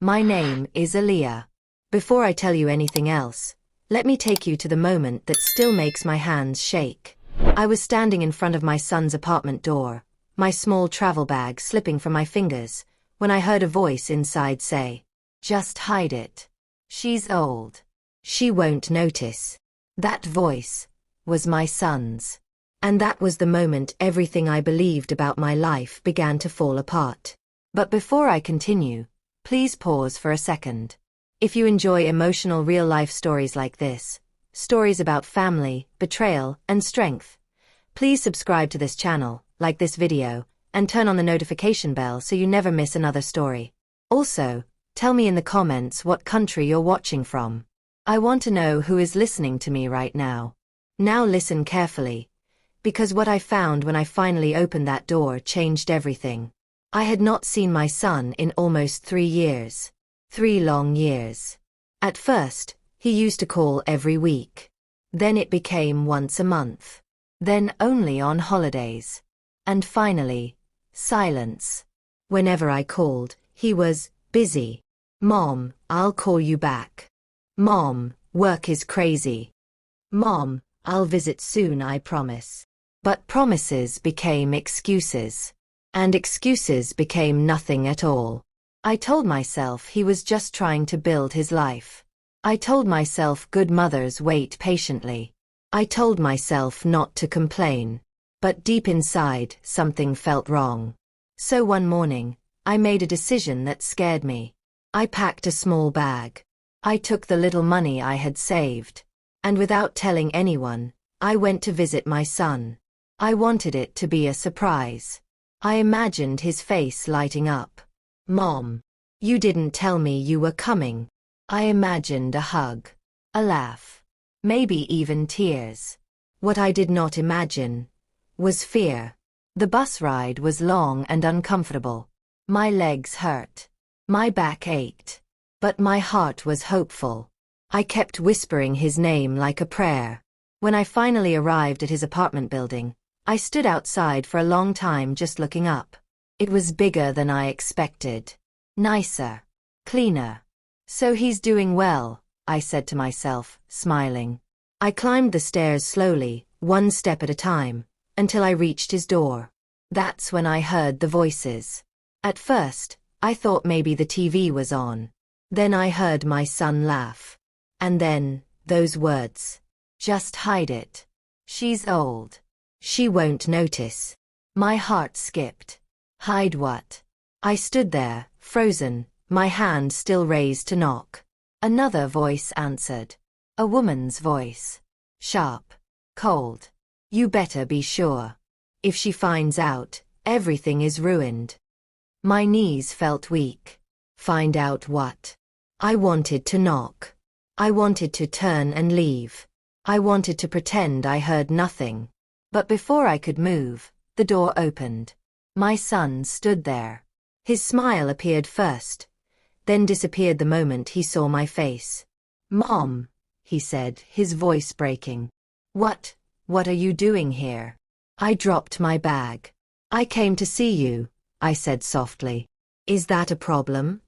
My name is Aaliyah. Before I tell you anything else, let me take you to the moment that still makes my hands shake. I was standing in front of my son's apartment door, my small travel bag slipping from my fingers, when I heard a voice inside say, "Just hide it. She's old. She won't notice." That voice was my son's. And that was the moment everything I believed about my life began to fall apart. But before I continue, please pause for a second. If you enjoy emotional real-life stories like this, stories about family, betrayal, and strength, please subscribe to this channel, like this video, and turn on the notification bell so you never miss another story. Also, tell me in the comments what country you're watching from. I want to know who is listening to me right now. Now listen carefully, because what I found when I finally opened that door changed everything. I had not seen my son in almost 3 years. 3 long years. At first, he used to call every week. Then it became once a month. Then only on holidays. And finally, silence. Whenever I called, he was busy. "Mom, I'll call you back." "Mom, work is crazy." "Mom, I'll visit soon, I promise." But promises became excuses. And excuses became nothing at all. I told myself he was just trying to build his life. I told myself good mothers wait patiently. I told myself not to complain. But deep inside, something felt wrong. So one morning, I made a decision that scared me. I packed a small bag. I took the little money I had saved. And without telling anyone, I went to visit my son. I wanted it to be a surprise. I imagined his face lighting up. "Mom, you didn't tell me you were coming." I imagined a hug, a laugh, maybe even tears. What I did not imagine was fear. The bus ride was long and uncomfortable. My legs hurt. My back ached. But my heart was hopeful. I kept whispering his name like a prayer. When I finally arrived at his apartment building, I stood outside for a long time just looking up. It was bigger than I expected. Nicer. Cleaner. "So he's doing well," I said to myself, smiling. I climbed the stairs slowly, one step at a time, until I reached his door. That's when I heard the voices. At first, I thought maybe the TV was on. Then I heard my son laugh. And then, those words. "Just hide it. She's old. She won't notice." My heart skipped. Hide what? I stood there, frozen, my hand still raised to knock. Another voice answered. A woman's voice. Sharp. Cold. "You better be sure. If she finds out, everything is ruined." My knees felt weak. Find out what? I wanted to knock. I wanted to turn and leave. I wanted to pretend I heard nothing. But before I could move, the door opened. My son stood there. His smile appeared first, then disappeared the moment he saw my face. "Mom," he said, his voice breaking. What are you doing here?" I dropped my bag. "I came to see you," I said softly. "Is that a problem?"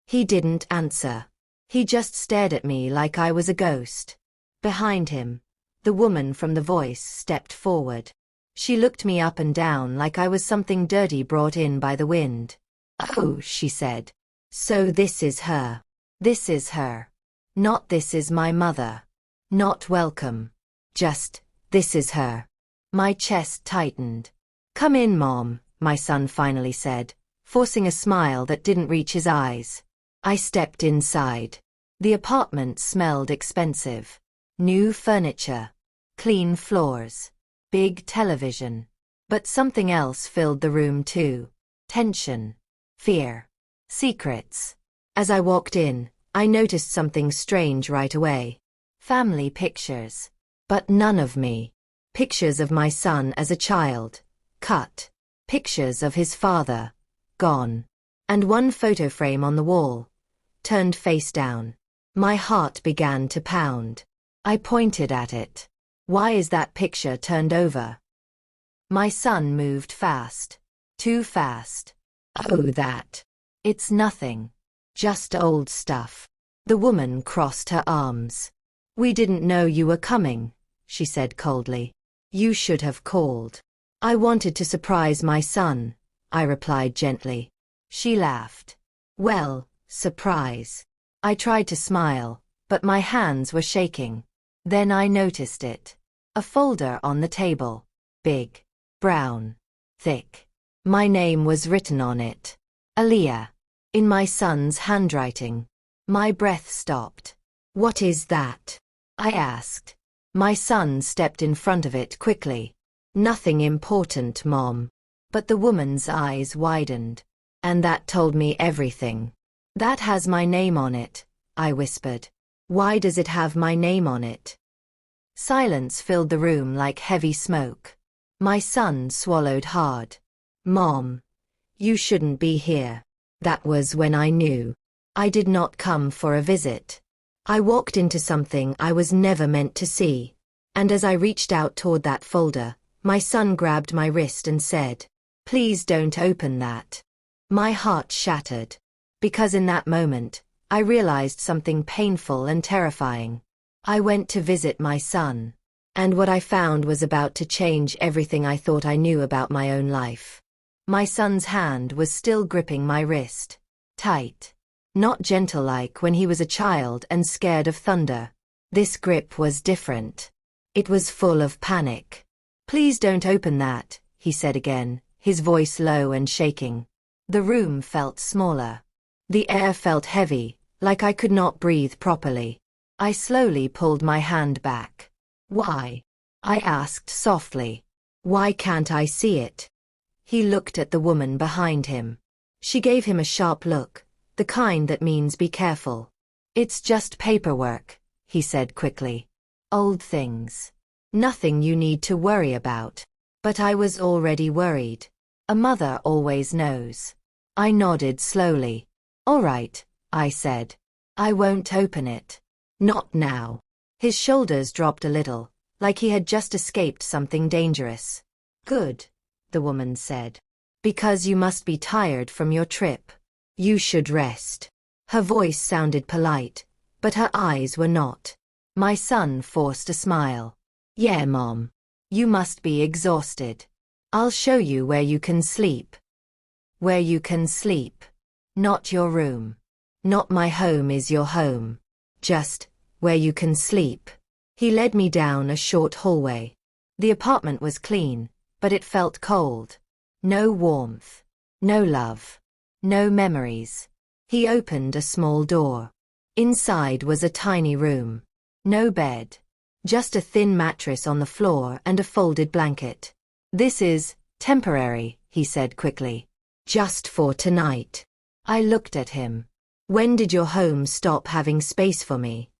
He didn't answer. He just stared at me like I was a ghost. Behind him, the woman from the voice stepped forward. She looked me up and down like I was something dirty brought in by the wind. "Oh," she said. "So this is her. This is her. Not this is my mother. Not welcome. Just, this is her." My chest tightened. "Come in, Mom," my son finally said, forcing a smile that didn't reach his eyes. I stepped inside. The apartment smelled expensive. New furniture. Clean floors. Big television. But something else filled the room too. Tension. Fear. Secrets. As I walked in, I noticed something strange right away. Family pictures. But none of me. Pictures of my son as a child. Cut. Pictures of his father. Gone. And one photo frame on the wall. Turned face down. My heart began to pound. I pointed at it. "Why is that picture turned over?" My son moved fast. Too fast. "Oh, that. It's nothing." Just old stuff. The woman crossed her arms. We didn't know you were coming, she said coldly. You should have called. I wanted to surprise my son, I replied gently. She laughed. Well, surprise. I tried to smile, but my hands were shaking. Then I noticed it. A folder on the table. Big. Brown. Thick. My name was written on it. Aaliyah. In my son's handwriting. My breath stopped. What is that? I asked. My son stepped in front of it quickly. Nothing important, Mom. But the woman's eyes widened. And that told me everything. That has my name on it, I whispered. Why does it have my name on it? Silence filled the room like heavy smoke. My son swallowed hard. Mom, you shouldn't be here. That was when I knew. I did not come for a visit. I walked into something I was never meant to see. And as I reached out toward that folder, my son grabbed my wrist and said, Please don't open that. My heart shattered. Because in that moment, I realized something painful and terrifying. I went to visit my son. And what I found was about to change everything I thought I knew about my own life. My son's hand was still gripping my wrist. Tight. Not gentle like when he was a child and scared of thunder. This grip was different. It was full of panic. Please don't open that, he said again, his voice low and shaking. The room felt smaller. The air felt heavy, like I could not breathe properly. I slowly pulled my hand back. Why? I asked softly. Why can't I see it? He looked at the woman behind him. She gave him a sharp look, the kind that means be careful. It's just paperwork, he said quickly. Old things. Nothing you need to worry about. But I was already worried. A mother always knows. I nodded slowly. All right, I said. I won't open it. Not now. His shoulders dropped a little, like he had just escaped something dangerous. Good, the woman said. Because you must be tired from your trip. You should rest. Her voice sounded polite, but her eyes were not. My son forced a smile. Yeah, Mom. You must be exhausted. I'll show you where you can sleep. Where you can sleep. Not your room. Not my home is your home. Just, where you can sleep. He led me down a short hallway. The apartment was clean, but it felt cold. No warmth. No love. No memories. He opened a small door. Inside was a tiny room. No bed. Just a thin mattress on the floor and a folded blanket. This is temporary, he said quickly. Just for tonight. I looked at him. When did your home stop having space for me?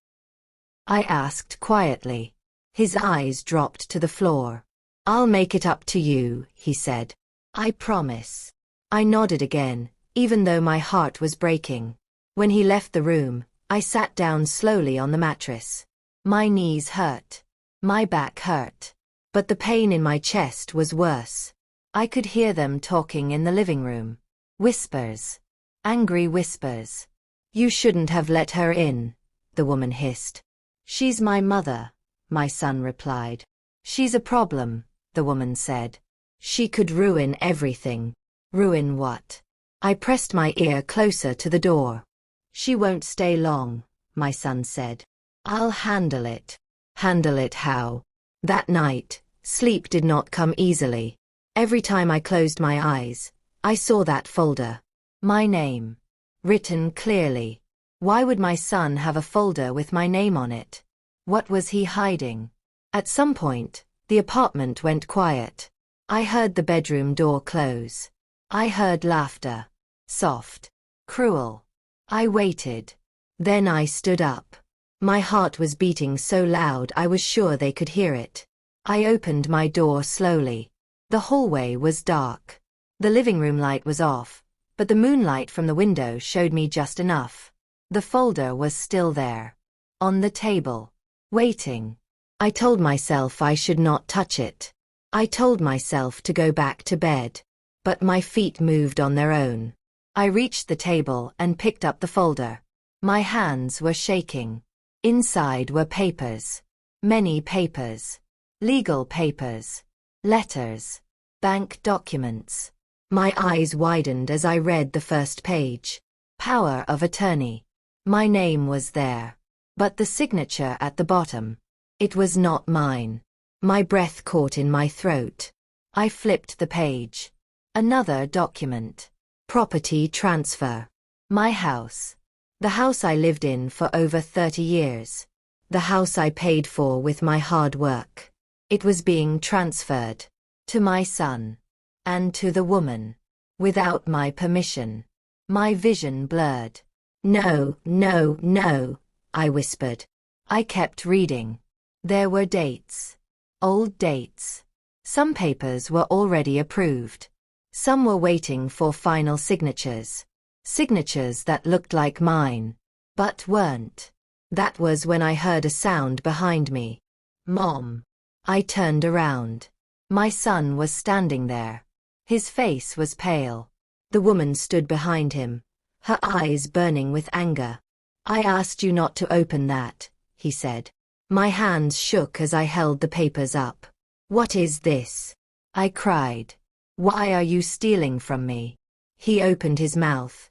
I asked quietly. His eyes dropped to the floor. I'll make it up to you, he said. I promise. I nodded again, even though my heart was breaking. When he left the room, I sat down slowly on the mattress. My knees hurt. My back hurt. But the pain in my chest was worse. I could hear them talking in the living room. Whispers. Angry whispers. You shouldn't have let her in, the woman hissed. She's my mother, my son replied. She's a problem, the woman said. She could ruin everything. Ruin what? I pressed my ear closer to the door. She won't stay long, my son said. I'll handle it. Handle it how? That night, sleep did not come easily. Every time I closed my eyes, I saw that folder. My name. Written clearly. Why would my son have a folder with my name on it? What was he hiding? At some point, the apartment went quiet. I heard the bedroom door close. I heard laughter. Soft. Cruel. I waited. Then I stood up. My heart was beating so loud I was sure they could hear it. I opened my door slowly. The hallway was dark. The living room light was off, but the moonlight from the window showed me just enough. The folder was still there. On the table. Waiting. I told myself I should not touch it. I told myself to go back to bed. But my feet moved on their own. I reached the table and picked up the folder. My hands were shaking. Inside were papers. Many papers. Legal papers. Letters. Bank documents. My eyes widened as I read the first page. Power of attorney. My name was there. But the signature at the bottom. It was not mine. My breath caught in my throat. I flipped the page. Another document. Property transfer. My house. The house I lived in for over 30 years. The house I paid for with my hard work. It was being transferred. To my son. And to the woman. Without my permission. My vision blurred. No, no, no, I whispered. I kept reading. There were dates. Old dates. Some papers were already approved. Some were waiting for final signatures. Signatures that looked like mine. But weren't. That was when I heard a sound behind me. Mom. I turned around. My son was standing there. His face was pale. The woman stood behind him, her eyes burning with anger. I asked you not to open that, he said. My hands shook as I held the papers up. What is this? I cried. Why are you stealing from me? He opened his mouth,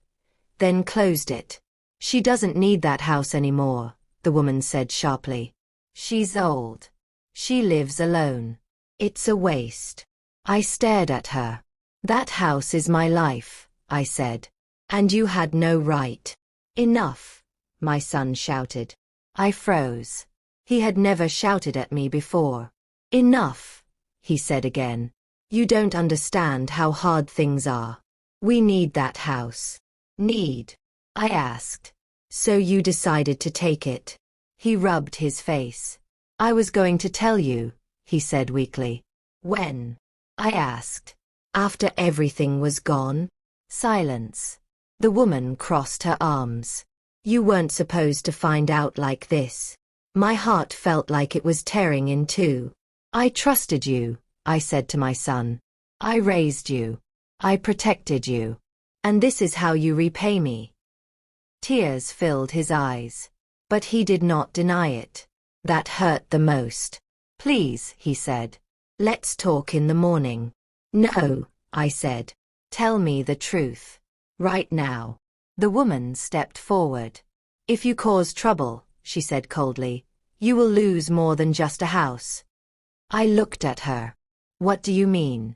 then closed it. She doesn't need that house anymore, the woman said sharply. She's old. She lives alone. It's a waste. I stared at her. That house is my life, I said. And you had no right. Enough, my son shouted. I froze. He had never shouted at me before. Enough, he said again. You don't understand how hard things are. We need that house. Need? I asked. So you decided to take it? He rubbed his face. I was going to tell you, he said weakly. When? I asked. After everything was gone? Silence. The woman crossed her arms. You weren't supposed to find out like this. My heart felt like it was tearing in two. I trusted you, I said to my son. I raised you. I protected you. And this is how you repay me. Tears filled his eyes. But he did not deny it. That hurt the most. Please, he said. Let's talk in the morning. No, I said. Tell me the truth. Right now. The woman stepped forward. If you cause trouble, she said coldly, you will lose more than just a house. I looked at her. What do you mean?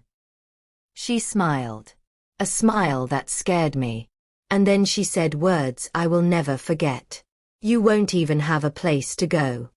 She smiled. A smile that scared me. And then she said words I will never forget. You won't even have a place to go.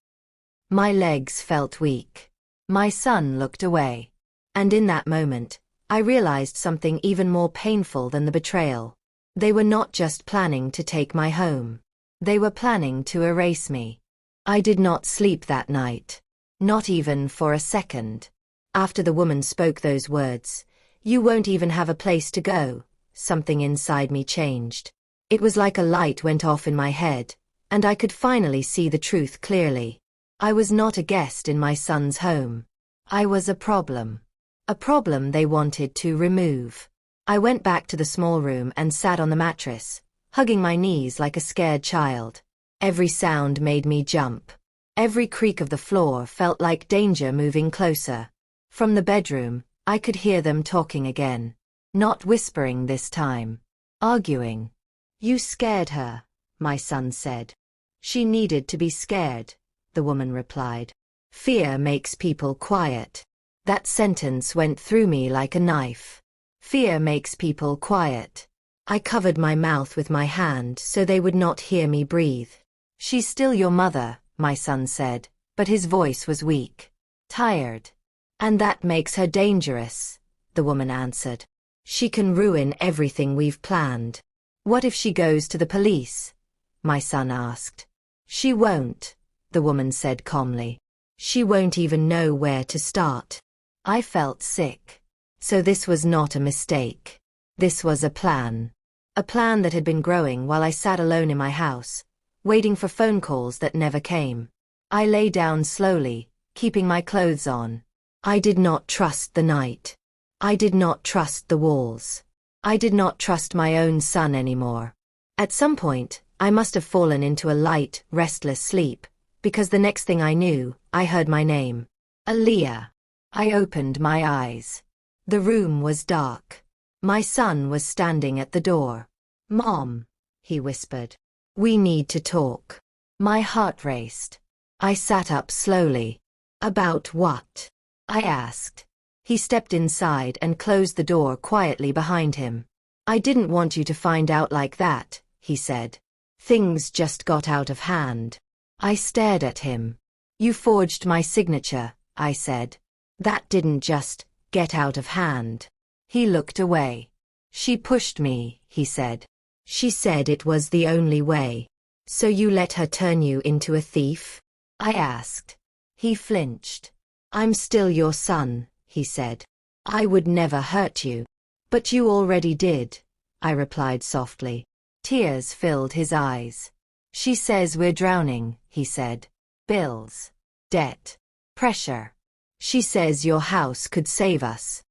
My legs felt weak. My son looked away. And in that moment, I realized something even more painful than the betrayal. They were not just planning to take my home. They were planning to erase me. I did not sleep that night. Not even for a second. After the woman spoke those words, you won't even have a place to go, something inside me changed. It was like a light went off in my head, and I could finally see the truth clearly. I was not a guest in my son's home. I was a problem. A problem they wanted to remove. I went back to the small room and sat on the mattress, hugging my knees like a scared child. Every sound made me jump. Every creak of the floor felt like danger moving closer. From the bedroom, I could hear them talking again. Not whispering this time. Arguing. You scared her, my son said. She needed to be scared, the woman replied. Fear makes people quiet. That sentence went through me like a knife. Fear makes people quiet. I covered my mouth with my hand so they would not hear me breathe. She's still your mother, my son said, but his voice was weak. Tired. And that makes her dangerous, the woman answered. She can ruin everything we've planned. What if she goes to the police? My son asked. She won't, the woman said calmly. She won't even know where to start. I felt sick. So this was not a mistake. This was a plan. A plan that had been growing while I sat alone in my house, waiting for phone calls that never came. I lay down slowly, keeping my clothes on. I did not trust the night. I did not trust the walls. I did not trust my own son anymore. At some point, I must have fallen into a light, restless sleep, because the next thing I knew, I heard my name. Aaliyah. I opened my eyes. The room was dark. My son was standing at the door. Mom, he whispered. We need to talk. My heart raced. I sat up slowly. About what? I asked. He stepped inside and closed the door quietly behind him. I didn't want you to find out like that, he said. Things just got out of hand. I stared at him. You forged my signature, I said. That didn't just get out of hand. He looked away. She pushed me, he said. She said it was the only way. So you let her turn you into a thief? I asked. He flinched. I'm still your son, he said. I would never hurt you. But you already did, I replied softly. Tears filled his eyes. She says we're drowning, he said. Bills. Debt. Pressure. She says your house could save us.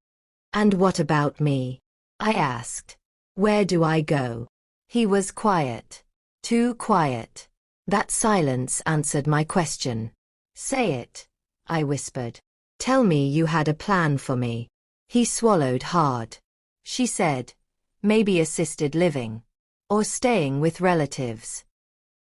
And what about me? I asked. Where do I go? He was quiet. Too quiet. That silence answered my question. Say it, I whispered. Tell me you had a plan for me. He swallowed hard. She said, maybe assisted living. Or staying with relatives.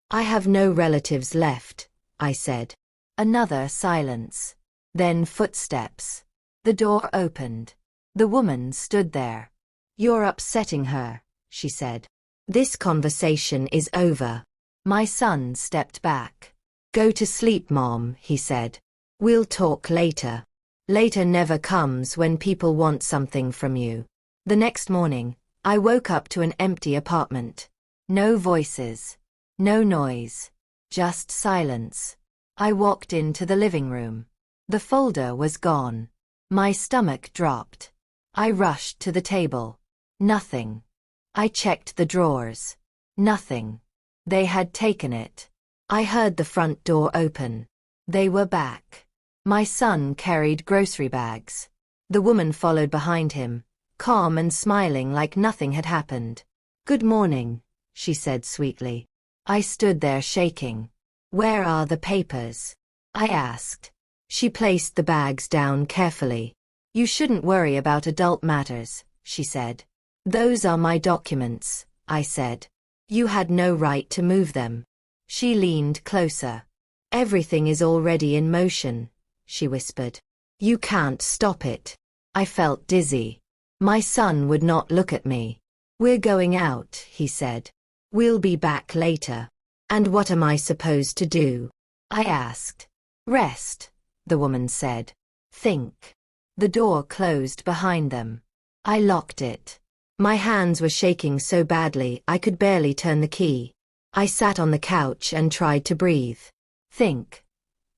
I have no relatives left, I said. Another silence. Then footsteps. The door opened. The woman stood there. You're upsetting her, she said. This conversation is over. My son stepped back. Go to sleep, Mom, he said. We'll talk later. Later never comes when people want something from you. The next morning, I woke up to an empty apartment. No voices. No noise. Just silence. I walked into the living room. The folder was gone. My stomach dropped. I rushed to the table. Nothing. I checked the drawers. Nothing. They had taken it. I heard the front door open. They were back. My son carried grocery bags. The woman followed behind him, calm and smiling like nothing had happened. Good morning, she said sweetly. I stood there shaking. Where are the papers? I asked. She placed the bags down carefully. You shouldn't worry about adult matters, she said. Those are my documents, I said. You had no right to move them. She leaned closer. Everything is already in motion, she whispered. You can't stop it. I felt dizzy. My son would not look at me. We're going out, he said. We'll be back later. And what am I supposed to do? I asked. Rest, the woman said. Think. The door closed behind them. I locked it. My hands were shaking so badly I could barely turn the key. I sat on the couch and tried to breathe. Think.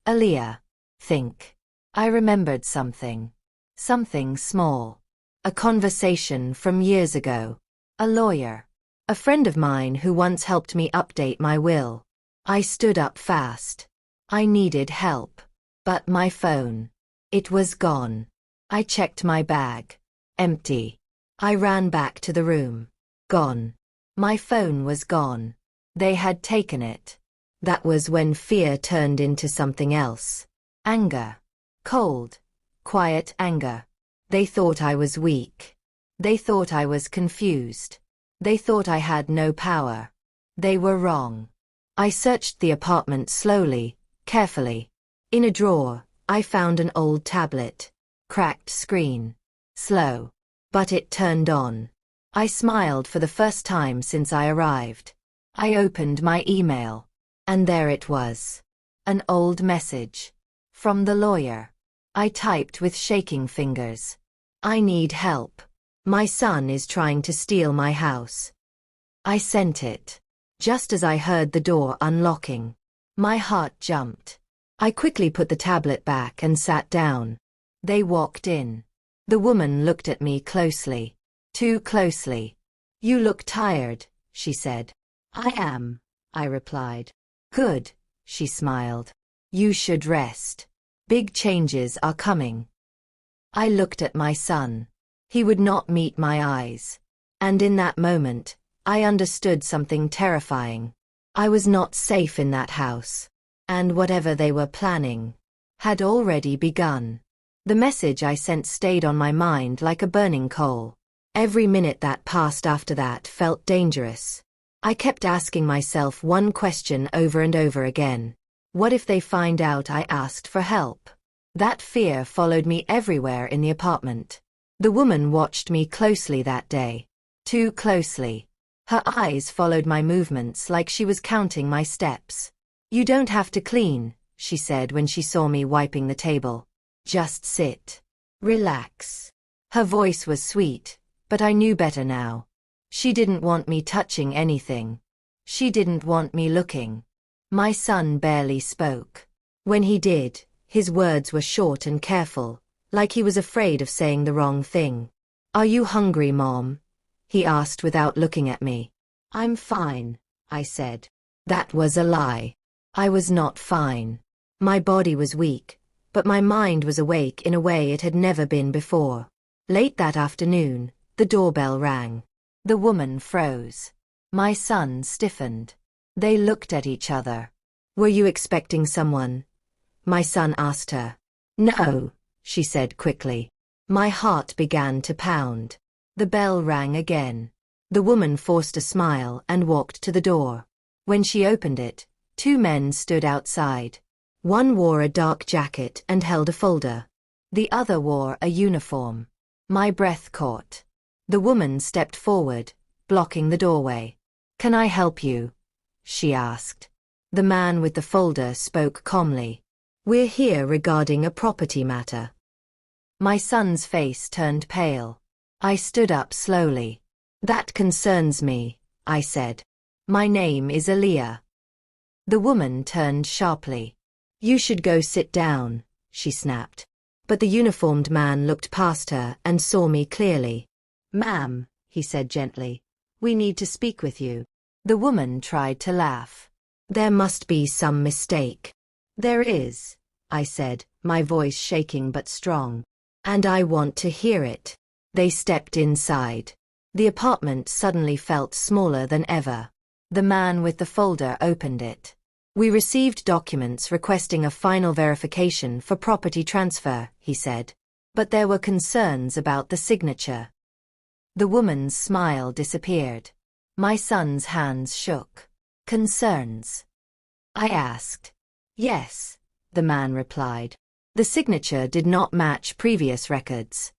Aaliyah. Think. I remembered something. Something small. A conversation from years ago. A lawyer. A friend of mine who once helped me update my will. I stood up fast. I needed help. But my phone. It was gone. I checked my bag. Empty. I ran back to the room. Gone. My phone was gone. They had taken it. That was when fear turned into something else. Anger. Cold. Quiet anger. They thought I was weak. They thought I was confused. They thought I had no power. They were wrong. I searched the apartment slowly, carefully. In a drawer, I found an old tablet. Cracked screen. Slow. But it turned on. I smiled for the first time since I arrived. I opened my email. And there it was. An old message. From the lawyer. I typed with shaking fingers. I need help. My son is trying to steal my house. I sent it. Just as I heard the door unlocking. My heart jumped. I quickly put the tablet back and sat down. They walked in. The woman looked at me closely. Too closely. You look tired, she said. I am, I replied. Good, she smiled. You should rest. Big changes are coming. I looked at my son. He would not meet my eyes. And in that moment, I understood something terrifying. I was not safe in that house. And whatever they were planning had already begun. The message I sent stayed on my mind like a burning coal. Every minute that passed after that felt dangerous. I kept asking myself one question over and over again. What if they find out I asked for help? That fear followed me everywhere in the apartment. The woman watched me closely that day. Too closely. Her eyes followed my movements like she was counting my steps. "You don't have to clean," she said when she saw me wiping the table. "Just sit. Relax." Her voice was sweet, but I knew better now. She didn't want me touching anything. She didn't want me looking. My son barely spoke. When he did, his words were short and careful, like he was afraid of saying the wrong thing. "Are you hungry, Mom?" he asked without looking at me. "I'm fine," I said. That was a lie. I was not fine. My body was weak, but my mind was awake in a way it had never been before. Late that afternoon, the doorbell rang. The woman froze. My son stiffened. They looked at each other. "Were you expecting someone?" my son asked her. "No," she said quickly. My heart began to pound. The bell rang again. The woman forced a smile and walked to the door. When she opened it, two men stood outside. One wore a dark jacket and held a folder. The other wore a uniform. My breath caught. The woman stepped forward, blocking the doorway. "Can I help you?" she asked. The man with the folder spoke calmly. "We're here regarding a property matter." My son's face turned pale. I stood up slowly. "That concerns me," I said. "My name is Aaliyah." The woman turned sharply. "You should go sit down," she snapped. But the uniformed man looked past her and saw me clearly. "Ma'am," he said gently, "we need to speak with you." The woman tried to laugh. "There must be some mistake." "There is," I said, my voice shaking but strong. "And I want to hear it." They stepped inside. The apartment suddenly felt smaller than ever. The man with the folder opened it. "We received documents requesting a final verification for property transfer," he said. "But there were concerns about the signature." The woman's smile disappeared. My son's hands shook. "Concerns?" I asked. "Yes," the man replied. "The signature did not match previous records."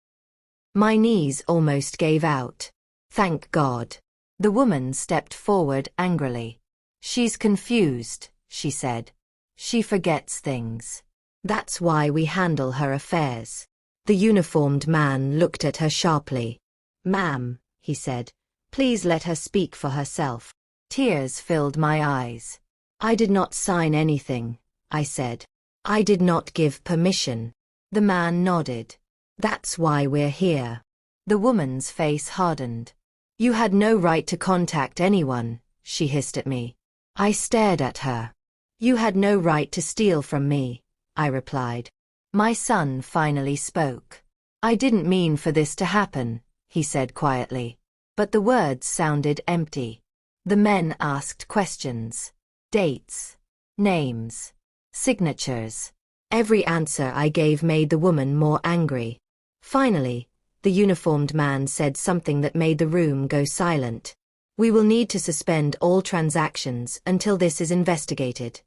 My knees almost gave out. "Thank God." The woman stepped forward angrily. "She's confused," she said. "She forgets things. That's why we handle her affairs." The uniformed man looked at her sharply. "Ma'am," he said, "please let her speak for herself." Tears filled my eyes. "I did not sign anything," I said. "I did not give permission." The man nodded. "That's why we're here." The woman's face hardened. "You had no right to contact anyone," she hissed at me. I stared at her. "You had no right to steal from me," I replied. My son finally spoke. "I didn't mean for this to happen," he said quietly. But the words sounded empty. The men asked questions. Dates. Names. Signatures. Every answer I gave made the woman more angry. Finally, the uniformed man said something that made the room go silent. "We will need to suspend all transactions until this is investigated."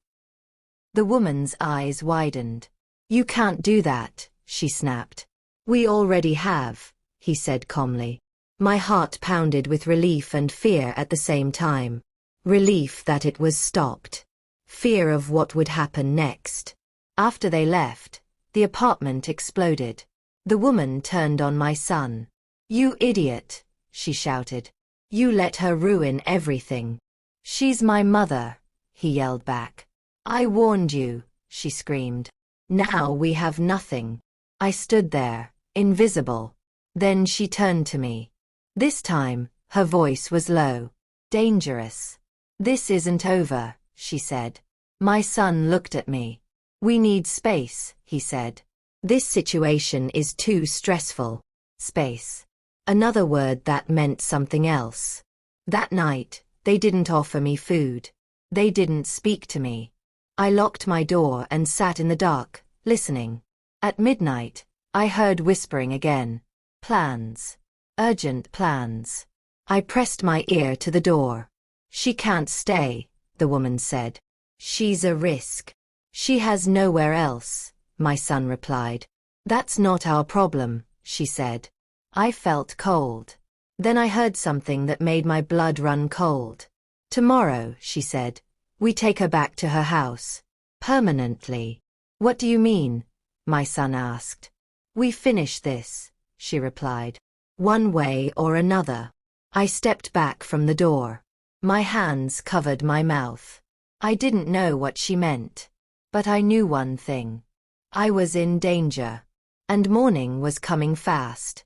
The woman's eyes widened. "You can't do that," she snapped. "We already have," he said calmly. My heart pounded with relief and fear at the same time. Relief that it was stopped. Fear of what would happen next. After they left, the apartment exploded. The woman turned on my son. "You idiot," she shouted. "You let her ruin everything." "She's my mother," he yelled back. "I warned you," she screamed. "Now we have nothing." I stood there, invisible. Then she turned to me. This time, her voice was low. "Dangerous. This isn't over," she said. My son looked at me. "We need space," he said. "This situation is too stressful." Space. Another word that meant something else. That night, they didn't offer me food. They didn't speak to me. I locked my door and sat in the dark, listening. At midnight, I heard whispering again. Plans. Urgent plans. I pressed my ear to the door. She can't stay, the woman said. She's a risk. She has nowhere else, my son replied. That's not our problem, she said. I felt cold. Then I heard something that made my blood run cold. Tomorrow, she said, we take her back to her house. Permanently. What do you mean? My son asked. We finish this, she replied. One way or another. I stepped back from the door. My hands covered my mouth. I didn't know what she meant. But I knew one thing. I was in danger. And morning was coming fast.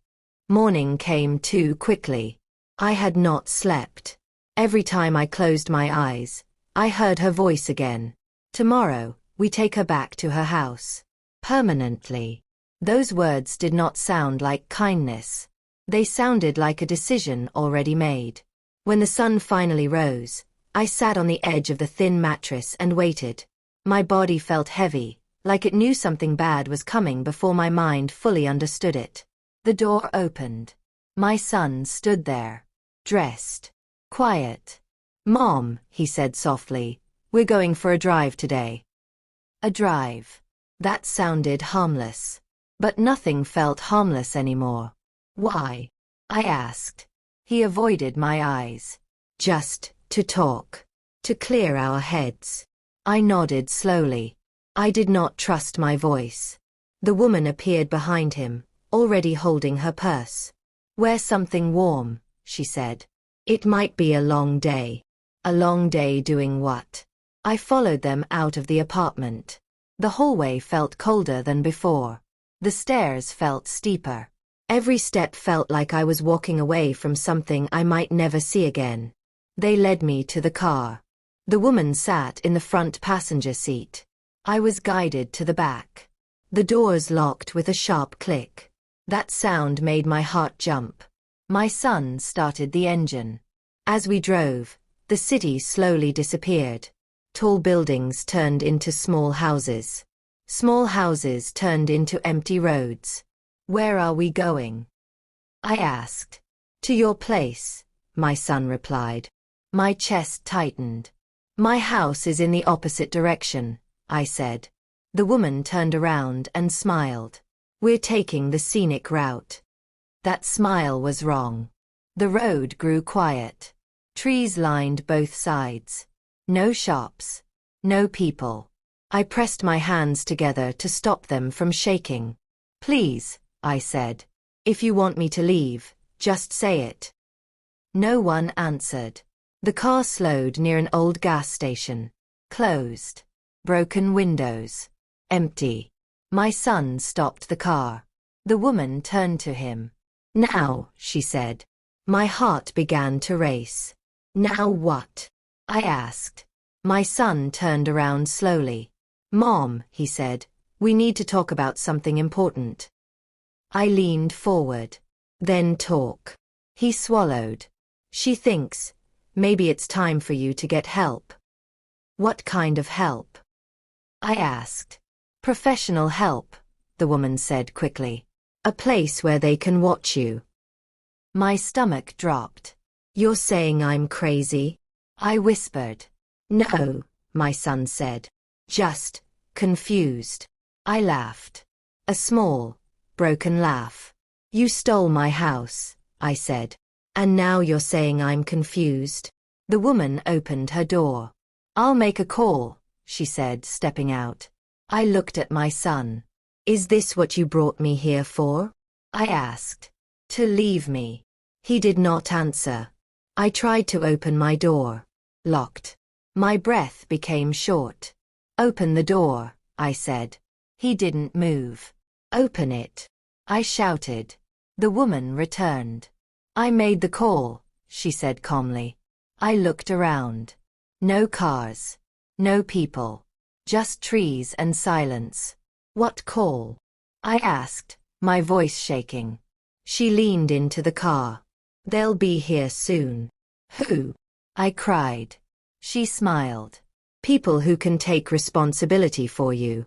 Morning came too quickly. I had not slept. Every time I closed my eyes, I heard her voice again. Tomorrow, we take her back to her house. Permanently. Those words did not sound like kindness. They sounded like a decision already made. When the sun finally rose, I sat on the edge of the thin mattress and waited. My body felt heavy, like it knew something bad was coming before my mind fully understood it. The door opened. My son stood there. Dressed. Quiet. Mom, he said softly, we're going for a drive today. A drive. That sounded harmless. But nothing felt harmless anymore. Why? I asked. He avoided my eyes. Just to talk. To clear our heads. I nodded slowly. I did not trust my voice. The woman appeared behind him, already holding her purse. Wear something warm, she said. It might be a long day. A long day doing what? I followed them out of the apartment. The hallway felt colder than before. The stairs felt steeper. Every step felt like I was walking away from something I might never see again. They led me to the car. The woman sat in the front passenger seat. I was guided to the back. The doors locked with a sharp click. That sound made my heart jump. My son started the engine. As we drove, the city slowly disappeared. Tall buildings turned into small houses. Small houses turned into empty roads. Where are we going? I asked. To your place, my son replied. My chest tightened. My house is in the opposite direction, I said. The woman turned around and smiled. We're taking the scenic route. That smile was wrong. The road grew quiet. Trees lined both sides. No shops. No people. I pressed my hands together to stop them from shaking. Please, I said. If you want me to leave, just say it. No one answered. The car slowed near an old gas station. Closed. Broken windows. Empty. My son stopped the car. The woman turned to him. Now, she said. My heart began to race. Now what? I asked. My son turned around slowly. Mom, he said, we need to talk about something important. I leaned forward. Then talk. He swallowed. She thinks, maybe it's time for you to get help. What kind of help? I asked. Professional help, the woman said quickly. A place where they can watch you. My stomach dropped. You're saying I'm crazy? I whispered. No, my son said. Just confused. I laughed. A small, broken laugh. You stole my house, I said. And now you're saying I'm confused? The woman opened her door. I'll make a call, she said, stepping out. I looked at my son. Is this what you brought me here for? I asked. To leave me. He did not answer. I tried to open my door. Locked. My breath became short. Open the door, I said. He didn't move. Open it. I shouted. The woman returned. I made the call, she said calmly. I looked around. No cars. No people. Just trees and silence. What call? I asked, my voice shaking. She leaned into the car. They'll be here soon. Who? I cried. She smiled. People who can take responsibility for you.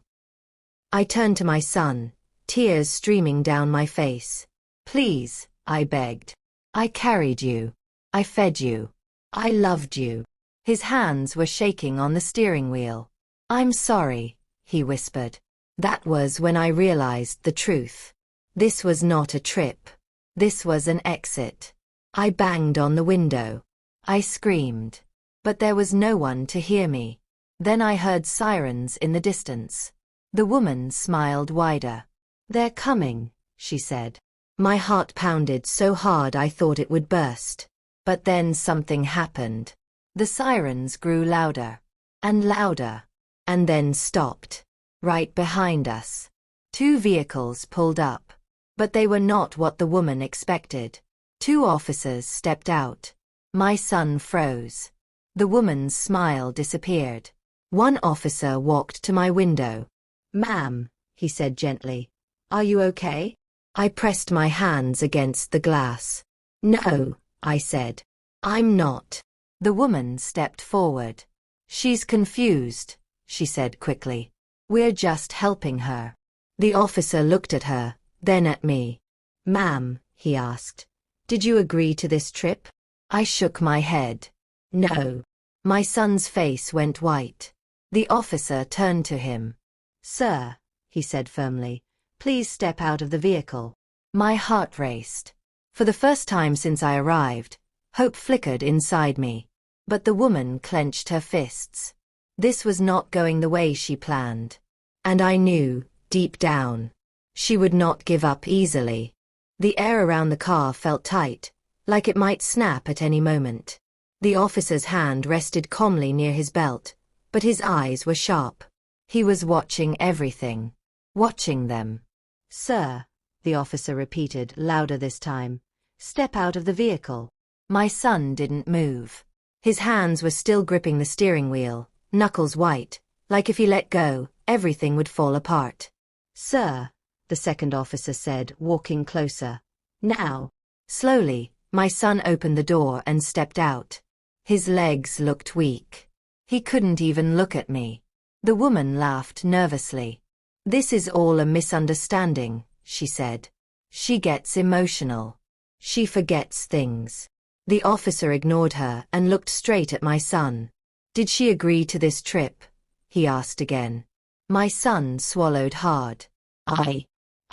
I turned to my son, tears streaming down my face. Please, I begged. I carried you. I fed you. I loved you. His hands were shaking on the steering wheel. I'm sorry, he whispered. That was when I realized the truth. This was not a trip. This was an exit. I banged on the window. I screamed. But there was no one to hear me. Then I heard sirens in the distance. The woman smiled wider. They're coming, she said. My heart pounded so hard I thought it would burst. But then something happened. The sirens grew louder. And louder. And then stopped. Right behind us. 2 vehicles pulled up. But they were not what the woman expected. 2 officers stepped out. My son froze. The woman's smile disappeared. One officer walked to my window. Ma'am, he said gently. Are you okay? I pressed my hands against the glass. No, I said. I'm not. The woman stepped forward. She's confused, she said quickly. We're just helping her. The officer looked at her, then at me. Ma'am, he asked, did you agree to this trip? I shook my head. No. My son's face went white. The officer turned to him. Sir, he said firmly, please step out of the vehicle. My heart raced. For the first time since I arrived, hope flickered inside me. But the woman clenched her fists. This was not going the way she planned. And I knew, deep down, she would not give up easily. The air around the car felt tight, like it might snap at any moment. The officer's hand rested calmly near his belt, but his eyes were sharp. He was watching everything. Watching them. Sir, the officer repeated, louder this time, step out of the vehicle. My son didn't move. His hands were still gripping the steering wheel, knuckles white, like if he let go, everything would fall apart. Sir, the second officer said, walking closer. Now. Slowly, my son opened the door and stepped out. His legs looked weak. He couldn't even look at me. The woman laughed nervously. This is all a misunderstanding, she said. She gets emotional. She forgets things. The officer ignored her and looked straight at my son. Did she agree to this trip? He asked again. My son swallowed hard.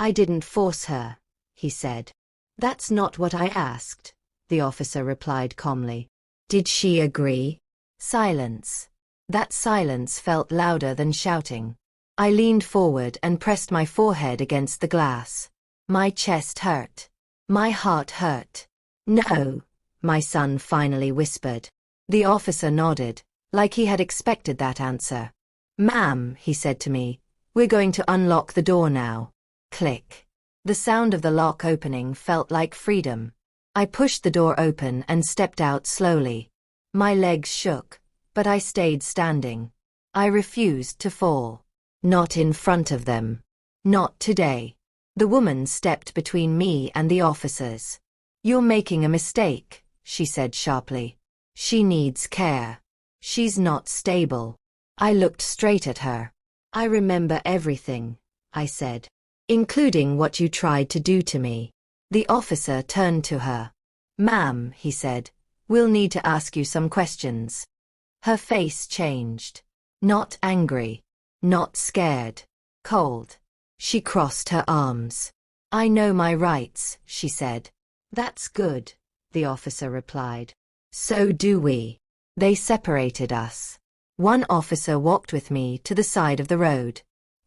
I didn't force her, he said. That's not what I asked, the officer replied calmly. Did she agree? Silence. That silence felt louder than shouting. I leaned forward and pressed my forehead against the glass. My chest hurt. My heart hurt. No, my son finally whispered. The officer nodded, like he had expected that answer. Ma'am, he said to me, we're going to unlock the door now. Click. The sound of the lock opening felt like freedom. I pushed the door open and stepped out slowly. My legs shook, but I stayed standing. I refused to fall. Not in front of them. Not today. The woman stepped between me and the officers. You're making a mistake, she said sharply. She needs care. She's not stable. I looked straight at her. I remember everything, I said. Including what you tried to do to me. The officer turned to her. Ma'am, he said, we'll need to ask you some questions. Her face changed. Not angry. Not scared. Cold. She crossed her arms. I know my rights, she said. That's good, the officer replied. So do we. They separated us. One officer walked with me to the side of the road.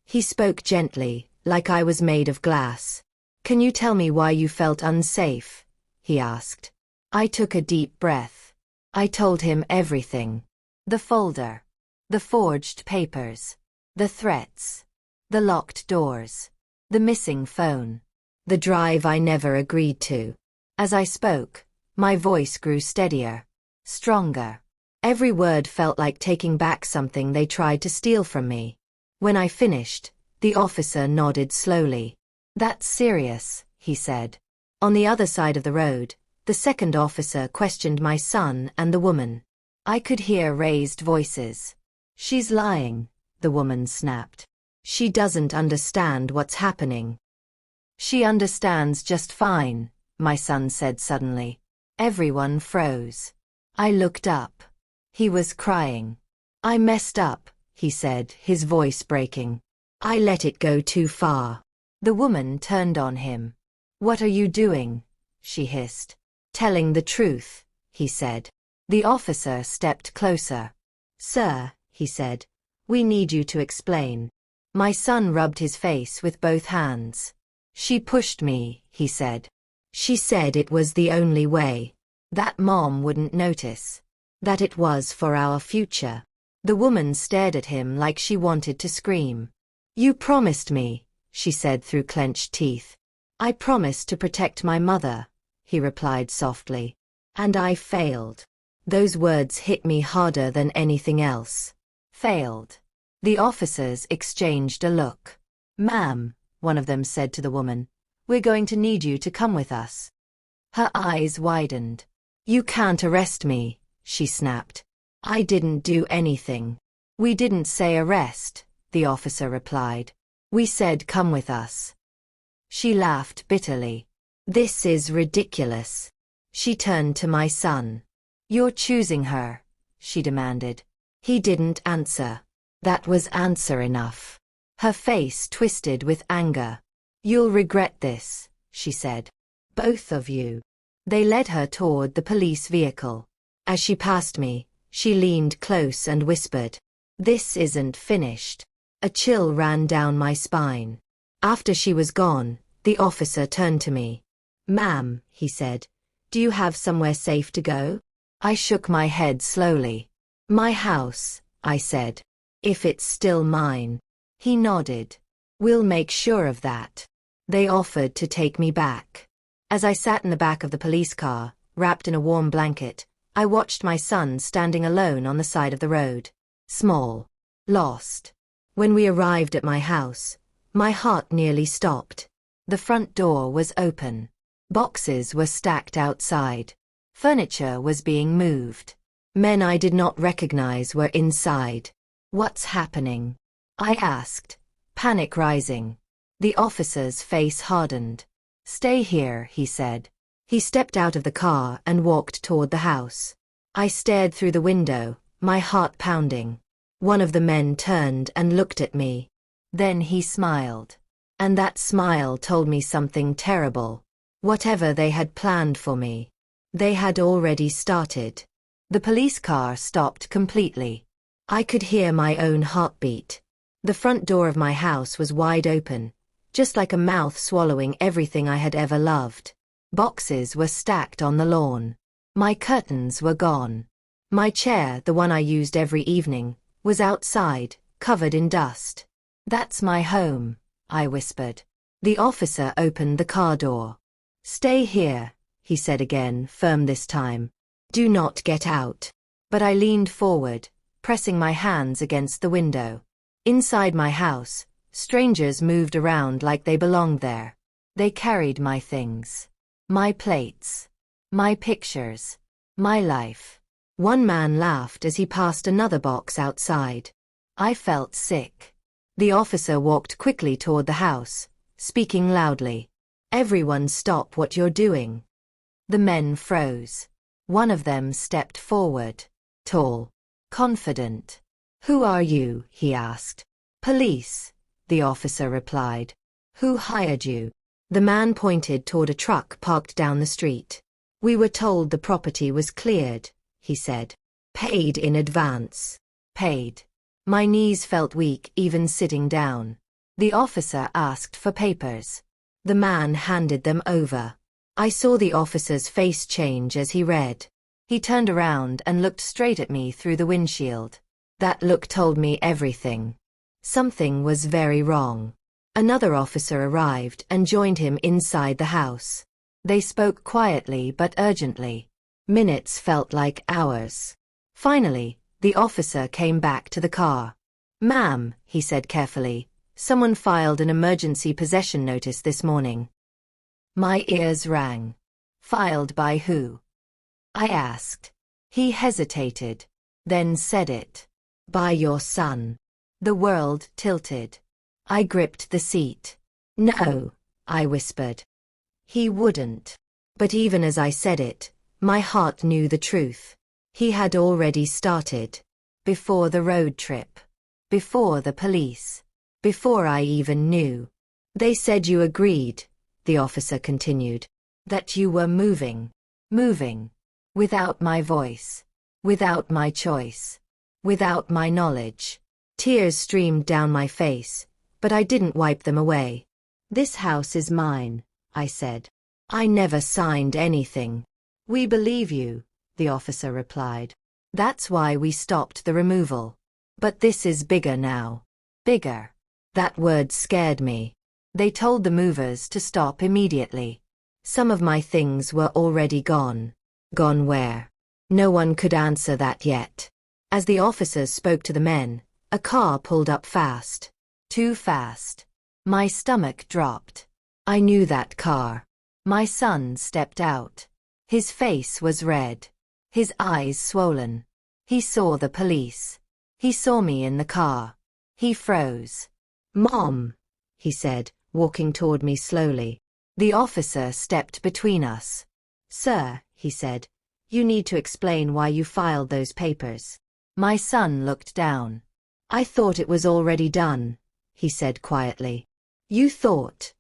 He spoke gently, like I was made of glass. Can you tell me why you felt unsafe? He asked. I took a deep breath. I told him everything. The folder. The forged papers. The threats. The locked doors. The missing phone. The drive I never agreed to. As I spoke, my voice grew steadier. Stronger. Every word felt like taking back something they tried to steal from me. When I finished, the officer nodded slowly. That's serious, he said. On the other side of the road, the second officer questioned my son and the woman. I could hear raised voices. "She's lying," the woman snapped. "She doesn't understand what's happening." "She understands just fine," my son said suddenly. Everyone froze. I looked up. He was crying. "I messed up," he said, his voice breaking. "I let it go too far." The woman turned on him. "What are you doing?" she hissed. "Telling the truth," he said. The officer stepped closer. "Sir," he said, "we need you to explain." My son rubbed his face with both hands. "She pushed me," he said. "She said it was the only way. That Mom wouldn't notice. That it was for our future." The woman stared at him like she wanted to scream. "You promised me," she said through clenched teeth. "I promised to protect my mother," he replied softly. "And I failed." Those words hit me harder than anything else. Failed. The officers exchanged a look. "Ma'am," one of them said to the woman, "we're going to need you to come with us." Her eyes widened. "You can't arrest me," she snapped. "I didn't do anything." "We didn't say arrest," the officer replied. "We said come with us." She laughed bitterly. "This is ridiculous." She turned to my son. "You're choosing her," she demanded. He didn't answer. That was answer enough. Her face twisted with anger. "You'll regret this," she said. "Both of you." They led her toward the police vehicle. As she passed me, she leaned close and whispered, "This isn't finished." A chill ran down my spine. After she was gone, the officer turned to me. "Ma'am," he said, "do you have somewhere safe to go?" I shook my head slowly. "My house," I said. "If it's still mine." He nodded. "We'll make sure of that." They offered to take me back. As I sat in the back of the police car, wrapped in a warm blanket, I watched my son standing alone on the side of the road. Small. Lost. When we arrived at my house, my heart nearly stopped. The front door was open. Boxes were stacked outside. Furniture was being moved. Men I did not recognize were inside. "What's happening?" I asked, panic rising. The officer's face hardened. "Stay here," he said. He stepped out of the car and walked toward the house. I stared through the window, my heart pounding. One of the men turned and looked at me. Then he smiled. And that smile told me something terrible. Whatever they had planned for me, they had already started. The police car stopped completely. I could hear my own heartbeat. The front door of my house was wide open, just like a mouth swallowing everything I had ever loved. Boxes were stacked on the lawn. My curtains were gone. My chair, the one I used every evening, was outside, covered in dust. "That's my home," I whispered. The officer opened the car door. "Stay here," he said again, firm this time. "Do not get out." But I leaned forward, pressing my hands against the window. Inside my house, strangers moved around like they belonged there. They carried my things. My plates. My pictures. My life. One man laughed as he passed another box outside. I felt sick. The officer walked quickly toward the house, speaking loudly. "Everyone stop what you're doing." The men froze. One of them stepped forward. Tall. Confident. "Who are you?" he asked. "Police," the officer replied. "Who hired you?" The man pointed toward a truck parked down the street. "We were told the property was cleared," he said. "Paid in advance." Paid. My knees felt weak even sitting down. The officer asked for papers. The man handed them over. I saw the officer's face change as he read. He turned around and looked straight at me through the windshield. That look told me everything. Something was very wrong. Another officer arrived and joined him inside the house. They spoke quietly but urgently. Minutes felt like hours. Finally, the officer came back to the car. "Ma'am," he said carefully, "someone filed an emergency possession notice this morning." My ears rang. Filed by who? I asked. He hesitated, then said it. By your son. The world tilted. I gripped the seat. No, I whispered. He wouldn't. But even as I said it, my heart knew the truth. He had already started. Before the road trip. Before the police. Before I even knew. They said you agreed, the officer continued. That you were moving. Moving. Without my voice. Without my choice. Without my knowledge. Tears streamed down my face, but I didn't wipe them away. This house is mine, I said. I never signed anything. We believe you, the officer replied. That's why we stopped the removal. But this is bigger now. Bigger. That word scared me. They told the movers to stop immediately. Some of my things were already gone. Gone where? No one could answer that yet. As the officers spoke to the men, a car pulled up fast. Too fast. My stomach dropped. I knew that car. My son stepped out. His face was red. His eyes swollen. He saw the police. He saw me in the car. He froze. Mom, he said, walking toward me slowly. The officer stepped between us. Sir, he said, you need to explain why you filed those papers. My son looked down. I thought it was already done, he said quietly. You thought?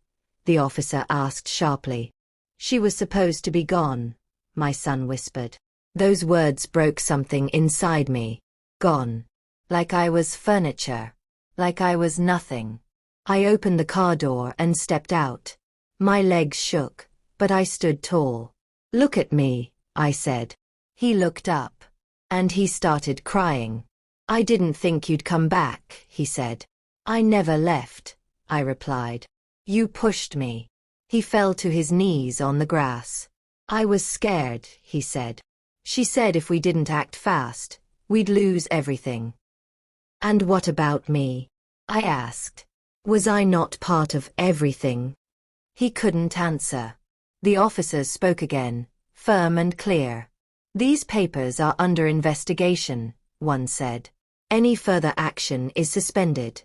The officer asked sharply. She was supposed to be gone, my son whispered. Those words broke something inside me. Gone. Like I was furniture. Like I was nothing. I opened the car door and stepped out. My legs shook, but I stood tall. Look at me, I said. He looked up. And he started crying. I didn't think you'd come back, he said. I never left, I replied. You pushed me. He fell to his knees on the grass. I was scared, he said. She said if we didn't act fast, we'd lose everything. And what about me? I asked. Was I not part of everything? He couldn't answer. The officers spoke again, firm and clear. These papers are under investigation, one said. Any further action is suspended.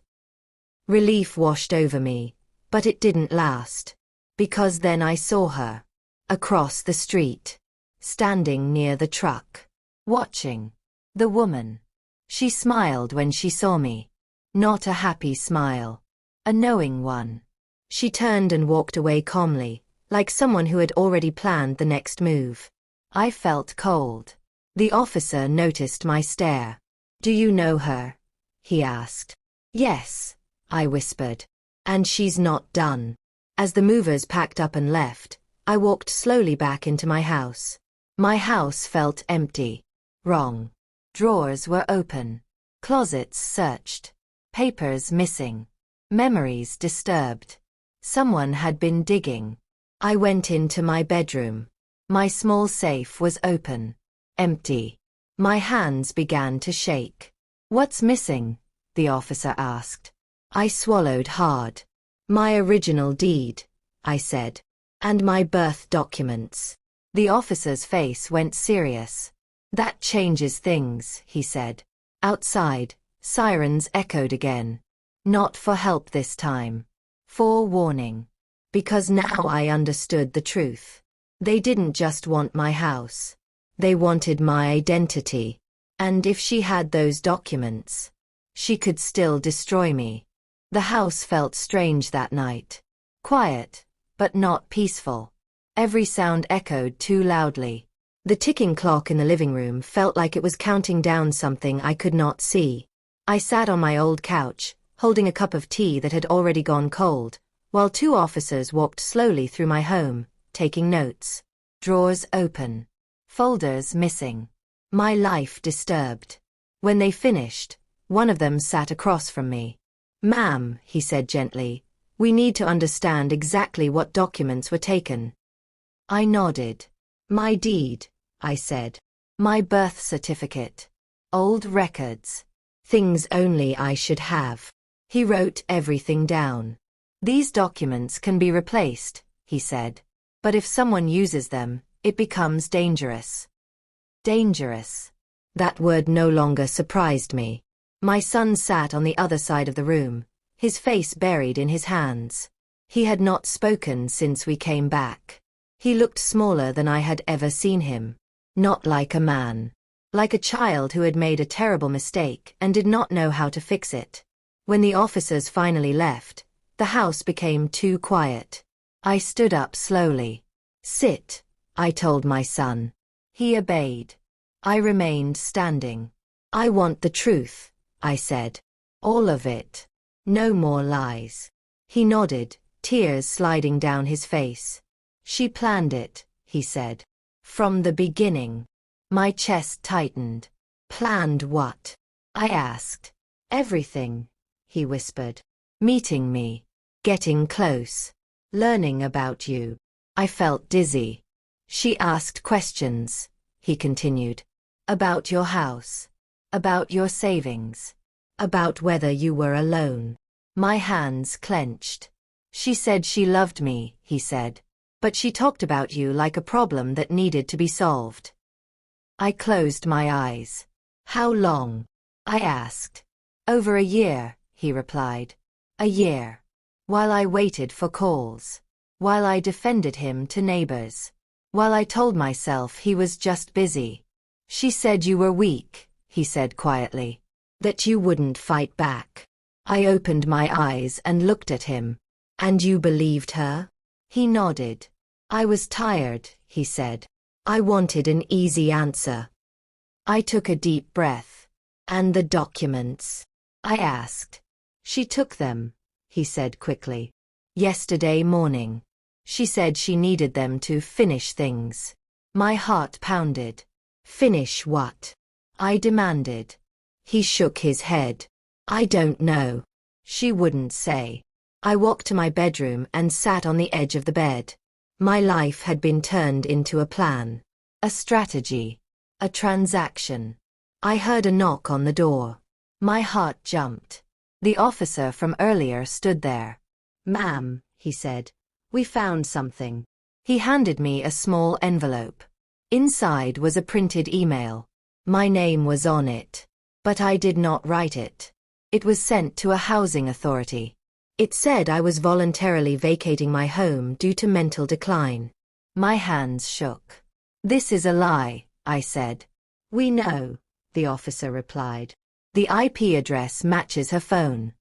Relief washed over me, but it didn't last. Because then I saw her. Across the street. Standing near the truck. Watching. The woman. She smiled when she saw me. Not a happy smile. A knowing one. She turned and walked away calmly, like someone who had already planned the next move. I felt cold. The officer noticed my stare. Do you know her? He asked. Yes, I whispered. And she's not done. As the movers packed up and left, I walked slowly back into my house. My house felt empty. Wrong. Drawers were open. Closets searched. Papers missing. Memories disturbed. Someone had been digging. I went into my bedroom. My small safe was open. Empty. My hands began to shake. What's missing? The officer asked. I swallowed hard. My original deed, I said. And my birth documents. The officer's face went serious. That changes things, he said. Outside, sirens echoed again. Not for help this time. For warning. Because now I understood the truth. They didn't just want my house. They wanted my identity. And if she had those documents, she could still destroy me. The house felt strange that night. Quiet, but not peaceful. Every sound echoed too loudly. The ticking clock in the living room felt like it was counting down something I could not see. I sat on my old couch, holding a cup of tea that had already gone cold, while two officers walked slowly through my home, taking notes. Drawers open. Folders missing. My life disturbed. When they finished, one of them sat across from me. Ma'am, he said gently, we need to understand exactly what documents were taken. I nodded. My deed, I said. My birth certificate. Old records. Things only I should have. He wrote everything down. These documents can be replaced, he said. But if someone uses them, it becomes dangerous. Dangerous. That word no longer surprised me. My son sat on the other side of the room, his face buried in his hands. He had not spoken since we came back. He looked smaller than I had ever seen him. Not like a man. Like a child who had made a terrible mistake and did not know how to fix it. When the officers finally left, the house became too quiet. I stood up slowly. Sit, I told my son. He obeyed. I remained standing. I want the truth, I said. All of it. No more lies. He nodded, tears sliding down his face. She planned it, he said. From the beginning. My chest tightened. Planned what? I asked. Everything, he whispered. Meeting me. Getting close. Learning about you. I felt dizzy. She asked questions, he continued. About your house. About your savings. About whether you were alone. My hands clenched. She said she loved me, he said. But she talked about you like a problem that needed to be solved. I closed my eyes. How long? I asked. Over a year, he replied. A year. While I waited for calls. While I defended him to neighbors. While I told myself he was just busy. She said you were weak, he said quietly. That you wouldn't fight back. I opened my eyes and looked at him. And you believed her? He nodded. I was tired, he said. I wanted an easy answer. I took a deep breath. And the documents? I asked. She took them, he said quickly. Yesterday morning. She said she needed them to finish things. My heart pounded. Finish what? I demanded. He shook his head. I don't know. She wouldn't say. I walked to my bedroom and sat on the edge of the bed. My life had been turned into a plan. A strategy. A transaction. I heard a knock on the door. My heart jumped. The officer from earlier stood there. Ma'am, he said. We found something. He handed me a small envelope. Inside was a printed email. My name was on it. But I did not write it. It was sent to a housing authority. It said I was voluntarily vacating my home due to mental decline. My hands shook. This is a lie, I said. We know, the officer replied. The IP address matches her phone.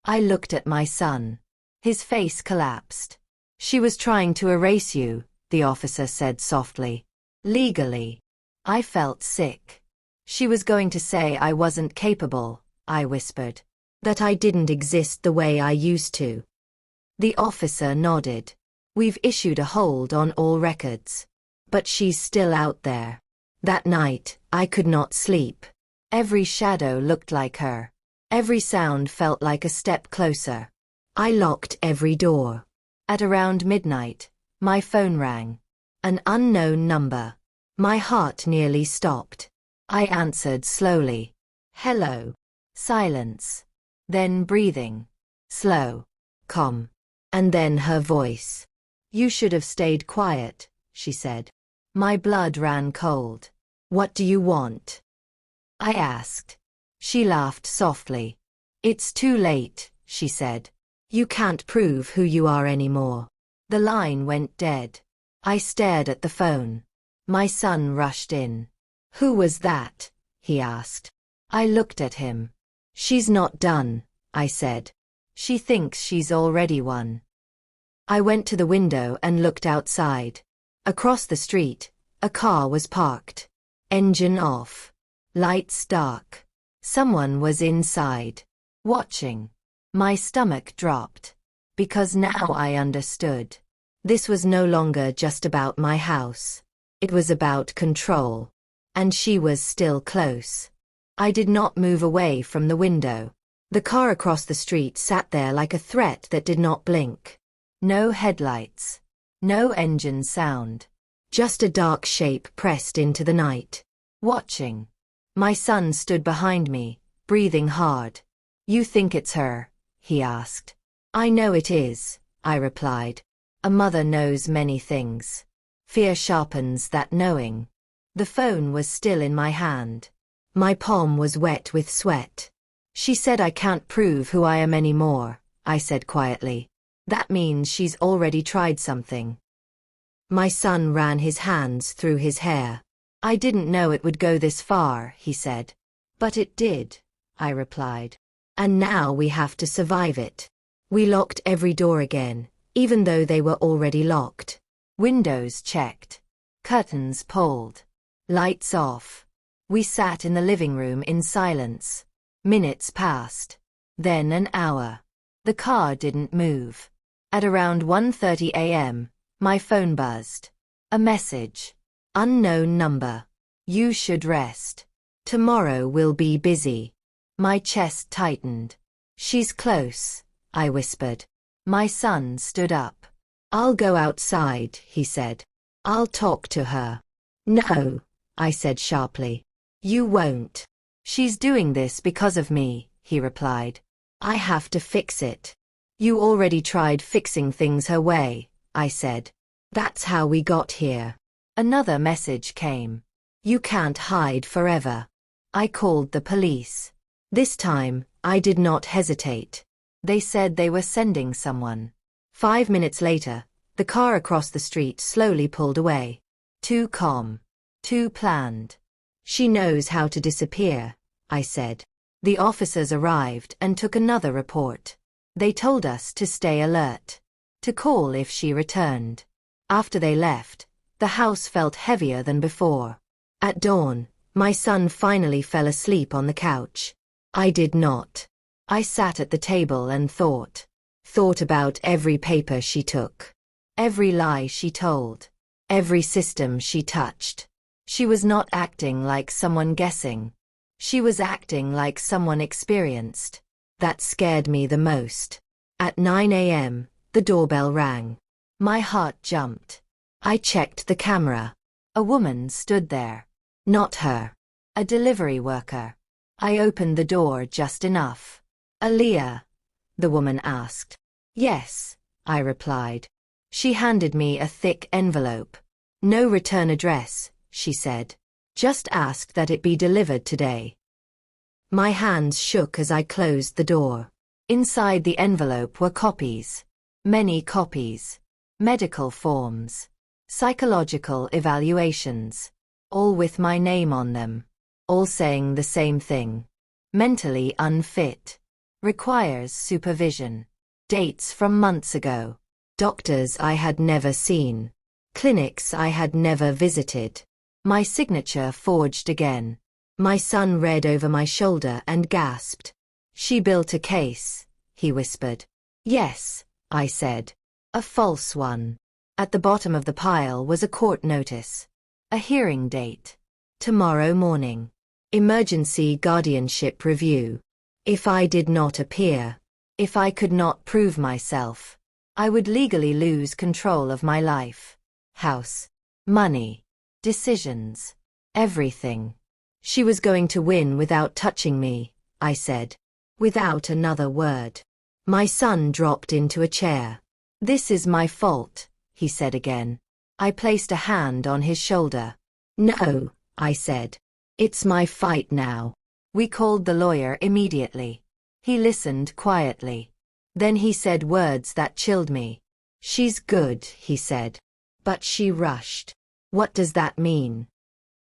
I looked at my son. His face collapsed. She was trying to erase you, the officer said softly. Legally. I felt sick. She was going to say I wasn't capable, I whispered. That I didn't exist the way I used to. The officer nodded. We've issued a hold on all records. But she's still out there. That night, I could not sleep. Every shadow looked like her. Every sound felt like a step closer. I locked every door. At around midnight, my phone rang. An unknown number. My heart nearly stopped. I answered slowly. Hello. Silence. Then breathing. Slow. Calm. And then her voice. You should have stayed quiet, she said. My blood ran cold. What do you want? I asked. She laughed softly. It's too late, she said. You can't prove who you are anymore. The line went dead. I stared at the phone. My son rushed in. Who was that? He asked. I looked at him. She's not done, I said. She thinks she's already won. I went to the window and looked outside. Across the street, a car was parked. Engine off. Lights dark. Someone was inside. Watching. My stomach dropped. Because now I understood. This was no longer just about my house. It was about control. And she was still close. I did not move away from the window. The car across the street sat there like a threat that did not blink. No headlights. No engine sound. Just a dark shape pressed into the night. Watching. My son stood behind me, breathing hard. You think it's her? He asked. I know it is, I replied. A mother knows many things. Fear sharpens that knowing. The phone was still in my hand. My palm was wet with sweat. She said I can't prove who I am anymore, I said quietly. That means she's already tried something. My son ran his hands through his hair. I didn't know it would go this far, he said. But it did, I replied. And now we have to survive it. We locked every door again, even though they were already locked. Windows checked. Curtains pulled. Lights off. We sat in the living room in silence. Minutes passed. Then an hour. The car didn't move. At around 1:30 a.m., my phone buzzed. A message. Unknown number. You should rest. Tomorrow will be busy. My chest tightened. She's close, I whispered. My son stood up. I'll go outside, he said. I'll talk to her. No, I said sharply. You won't. She's doing this because of me, he replied. I have to fix it. You already tried fixing things her way, I said. That's how we got here. Another message came. You can't hide forever. I called the police. This time, I did not hesitate. They said they were sending someone. 5 minutes later, the car across the street slowly pulled away. Too calm. Too planned. She knows how to disappear, I said. The officers arrived and took another report. They told us to stay alert. To call if she returned. After they left, the house felt heavier than before. At dawn, my son finally fell asleep on the couch. I did not. I sat at the table and thought. Thought about every paper she took. Every lie she told. Every system she touched. She was not acting like someone guessing. She was acting like someone experienced. That scared me the most. At 9 a.m., the doorbell rang. My heart jumped. I checked the camera. A woman stood there. Not her. A delivery worker. I opened the door just enough. Aaliyah? The woman asked. Yes, I replied. She handed me a thick envelope. No return address, she said. Just asked that it be delivered today. My hands shook as I closed the door. Inside the envelope were copies. Many copies. Medical forms. Psychological evaluations. All with my name on them. All saying the same thing. Mentally unfit. Requires supervision. Dates from months ago. Doctors I had never seen. Clinics I had never visited. My signature forged again. My son read over my shoulder and gasped. She built a case, he whispered. Yes, I said. A false one. At the bottom of the pile was a court notice. A hearing date. Tomorrow morning. Emergency guardianship review. If I did not appear, if I could not prove myself, I would legally lose control of my life. House. Money. Decisions. Everything. She was going to win without touching me, I said. Without another word. My son dropped into a chair. This is my fault, he said again. I placed a hand on his shoulder. No, I said. It's my fight now. We called the lawyer immediately. He listened quietly. Then he said words that chilled me. She's good, he said. But she rushed. What does that mean?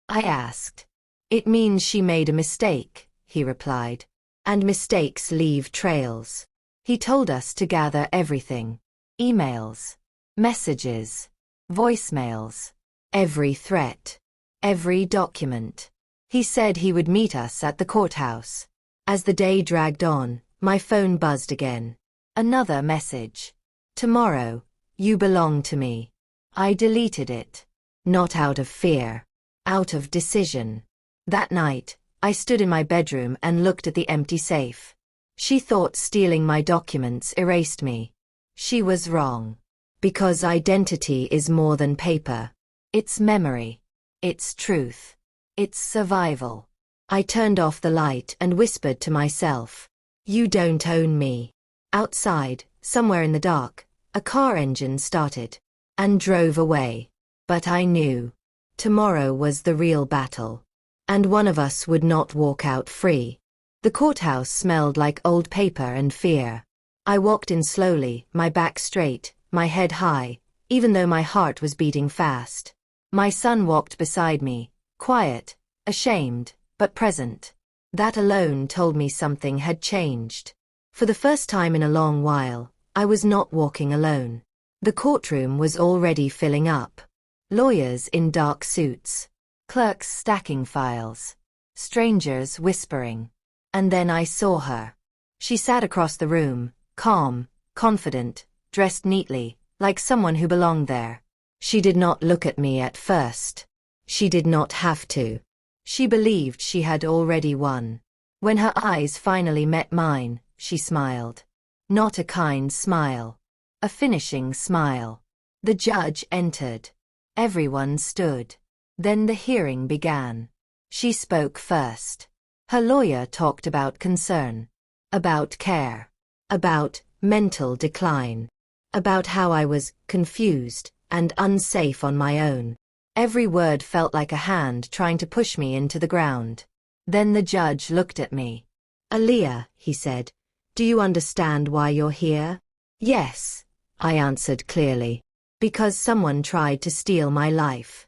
I asked. It means she made a mistake, he replied. And mistakes leave trails. He told us to gather everything. Emails. Messages. Voicemails. Every threat. Every document. He said he would meet us at the courthouse. As the day dragged on, my phone buzzed again. Another message. Tomorrow, you belong to me. I deleted it. Not out of fear. Out of decision. That night, I stood in my bedroom and looked at the empty safe. She thought stealing my documents erased me. She was wrong. Because identity is more than paper. It's memory. It's truth. It's survival. I turned off the light and whispered to myself. You don't own me. Outside, somewhere in the dark, A car engine started and drove away. But I knew tomorrow was the real battle, and one of us would not walk out free. The courthouse smelled like old paper and fear. I walked in slowly, my back straight, my head high, even though my heart was beating fast. My son walked beside me, quiet, ashamed, but present. That alone told me something had changed. For the first time in a long while, I was not walking alone. The courtroom was already filling up. Lawyers in dark suits, clerks stacking files, strangers whispering. And then I saw her. She sat across the room, calm, confident, dressed neatly, like someone who belonged there. She did not look at me at first. She did not have to. She believed she had already won. When her eyes finally met mine, she smiled. Not a kind smile. A finishing smile. The judge entered. Everyone stood. Then the hearing began. She spoke first. Her lawyer talked about concern, about care, about mental decline, about how I was confused and unsafe on my own. Every word felt like a hand trying to push me into the ground. Then the judge looked at me. "Aaliyah," he said, "do you understand why you're here?" "Yes," I answered clearly. "Because someone tried to steal my life."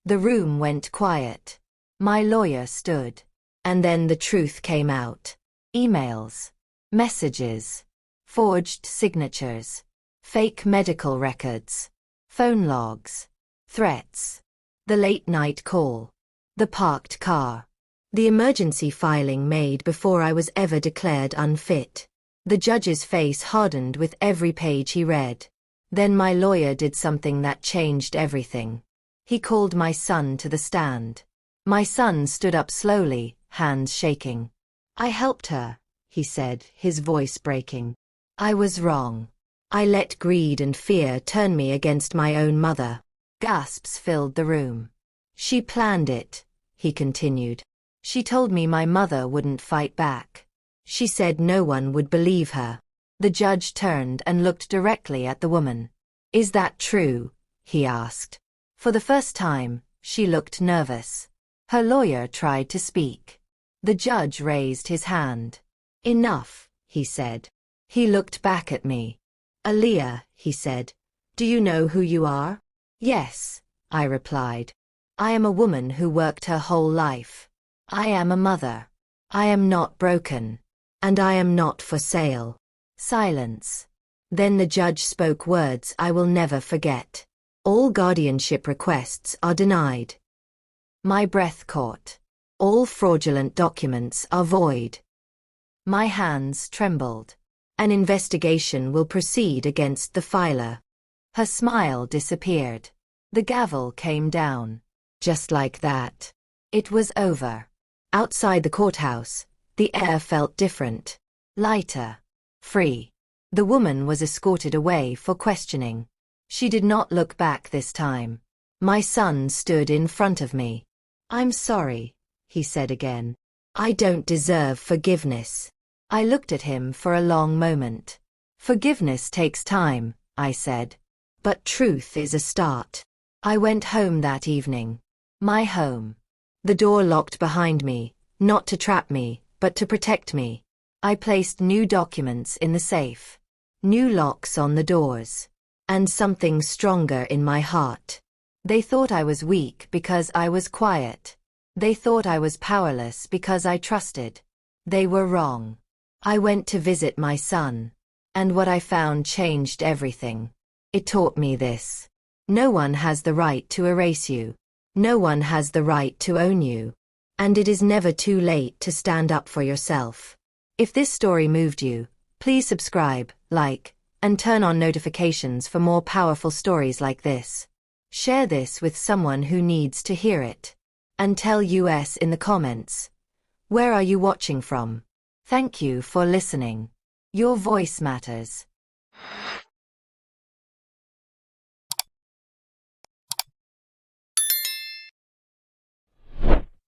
The room went quiet. My lawyer stood. And then the truth came out. Emails, messages, forged signatures, fake medical records, phone logs, threats, the late-night call, the parked car, the emergency filing made before I was ever declared unfit. The judge's face hardened with every page he read. Then my lawyer did something that changed everything. He called my son to the stand. My son stood up slowly, hands shaking. "I helped her," he said, his voice breaking. "I was wrong. I let greed and fear turn me against my own mother." Gasps filled the room. "She planned it," he continued. "She told me my mother wouldn't fight back. She said no one would believe her." The judge turned and looked directly at the woman. "Is that true?" he asked. For the first time, she looked nervous. Her lawyer tried to speak. The judge raised his hand. "Enough," he said. He looked back at me. "Aaliyah," he said, "do you know who you are?" "Yes," I replied. "I am a woman who worked her whole life. I am a mother. I am not broken. And I am not for sale." Silence. Then the judge spoke words I will never forget. "All guardianship requests are denied." My breath caught. "All fraudulent documents are void." My hands trembled. "An investigation will proceed against the filer." Her smile disappeared. The gavel came down. Just like that. It was over. Outside the courthouse, the air felt different. Lighter. Free. The woman was escorted away for questioning. She did not look back this time. My son stood in front of me. "I'm sorry," he said again. "I don't deserve forgiveness." I looked at him for a long moment. "Forgiveness takes time," I said. "But truth is a start." I went home that evening. My home. The door locked behind me, not to trap me, but to protect me. I placed new documents in the safe. New locks on the doors. And something stronger in my heart. They thought I was weak because I was quiet. They thought I was powerless because I trusted. They were wrong. I went to visit my son. And what I found changed everything. It taught me this. No one has the right to erase you. No one has the right to own you. And it is never too late to stand up for yourself. If this story moved you, please subscribe, like, and turn on notifications for more powerful stories like this. Share this with someone who needs to hear it. And tell us in the comments. Where are you watching from? Thank you for listening. Your voice matters.